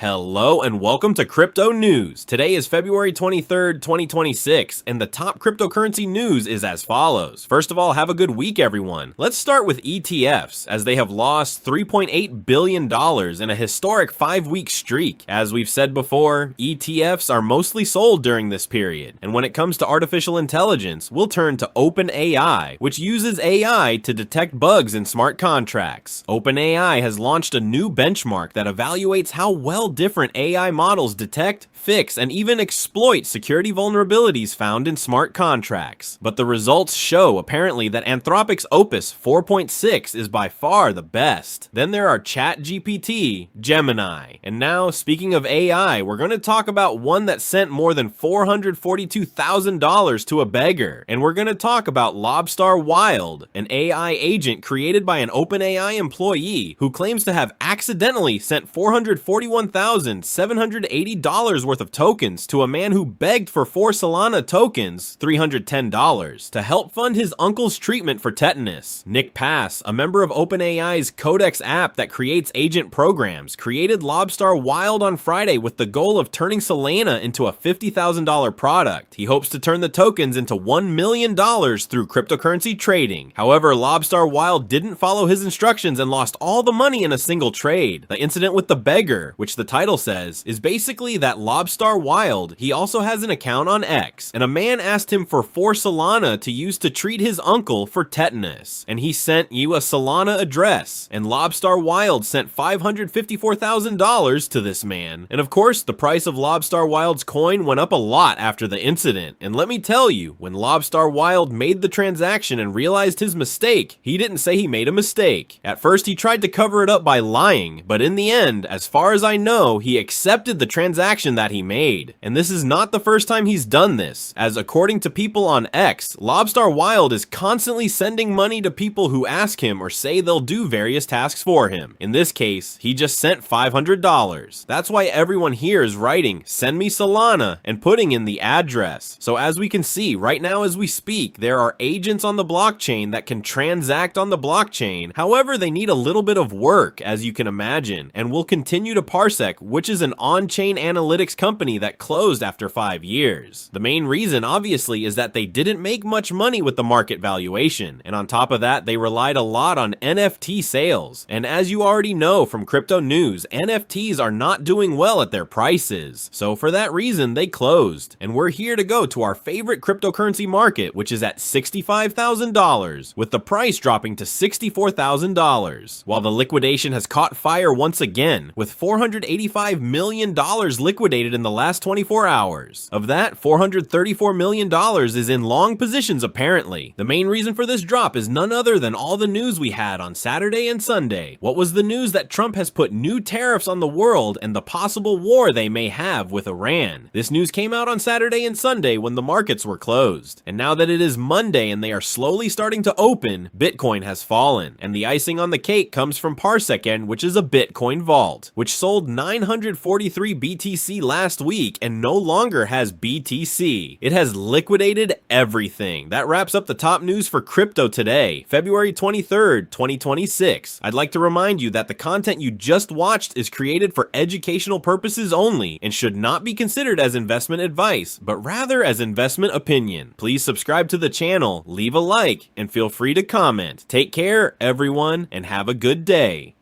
Hello and welcome to Crypto News. Today is February 23rd, 2026, and the top cryptocurrency news is as follows. First of all, have a good week, everyone. Let's start with ETFs, as they have lost $3.8 billion in a historic 5-week streak. As we've said before, ETFs are mostly sold during this period, and when it comes to artificial intelligence, we'll turn to OpenAI, which uses AI to detect bugs in smart contracts. OpenAI has launched a new benchmark that evaluates how well different AI models detect, fix, and even exploit security vulnerabilities found in smart contracts. But the results show apparently that Anthropic's Opus 4.6 is by far the best. Then there are ChatGPT, Gemini. And now, speaking of AI, we're going to talk about one that sent more than $442,000 to a beggar. And we're going to talk about Lobstar Wild, an AI agent created by an OpenAI employee who claims to have accidentally sent $441,780 worth of tokens to a man who begged for 4 Solana tokens, $310, to help fund his uncle's treatment for tetanus. Nick Pass, a member of OpenAI's Codex app that creates agent programs, created Lobstar Wild on Friday with the goal of turning Solana into a $50,000 product. He hopes to turn the tokens into $1 million through cryptocurrency trading. However, Lobstar Wild didn't follow his instructions and lost all the money in a single trade. The incident with the beggar, which the title says, is basically that Lobstar Wild, he also has an account on X, and a man asked him for 4 Solana to use to treat his uncle for tetanus, and he sent you a Solana address, and Lobstar Wild sent $554,000 to this man. And of course, the price of Lobstar Wild's coin went up a lot after the incident, and let me tell you, when Lobstar Wild made the transaction and realized his mistake, he didn't say he made a mistake. At first, he tried to cover it up by lying, but in the end, as far as I know, he accepted the transaction that he made. And this is not the first time he's done this, as according to people on X, Lobstar Wild is constantly sending money to people who ask him or say they'll do various tasks for him. In this case, he just sent $500. That's why everyone here is writing, "Send me Solana," and putting in the address. So as we can see, right now as we speak, there are agents on the blockchain that can transact on the blockchain. However, they need a little bit of work, as you can imagine, and will continue to Parsec, which is an on-chain analytics company that closed after 5 years. The main reason, obviously, is that they didn't make much money with the market valuation, and on top of that, they relied a lot on NFT sales. And as you already know from Crypto News, NFTs are not doing well at their prices. So for that reason, they closed. And we're here to go to our favorite cryptocurrency market, which is at $65,000, with the price dropping to $64,000, while the liquidation has caught fire once again, with $485 million liquidated in the last 24 hours. Of that, $434 million is in long positions apparently. The main reason for this drop is none other than all the news we had on Saturday and Sunday. What was the news? That Trump has put new tariffs on the world and the possible war they may have with Iran. This news came out on Saturday and Sunday when the markets were closed. And now that it is Monday and they are slowly starting to open, Bitcoin has fallen. And the icing on the cake comes from Parsec, which is a Bitcoin vault, which sold 943 BTC last week and no longer has BTC. It has liquidated everything. That wraps up the top news for crypto today, February 23rd, 2026. I'd like to remind you that the content you just watched is created for educational purposes only and should not be considered as investment advice, but rather as investment opinion. Please subscribe to the channel, leave a like, and feel free to comment. Take care, everyone, and have a good day.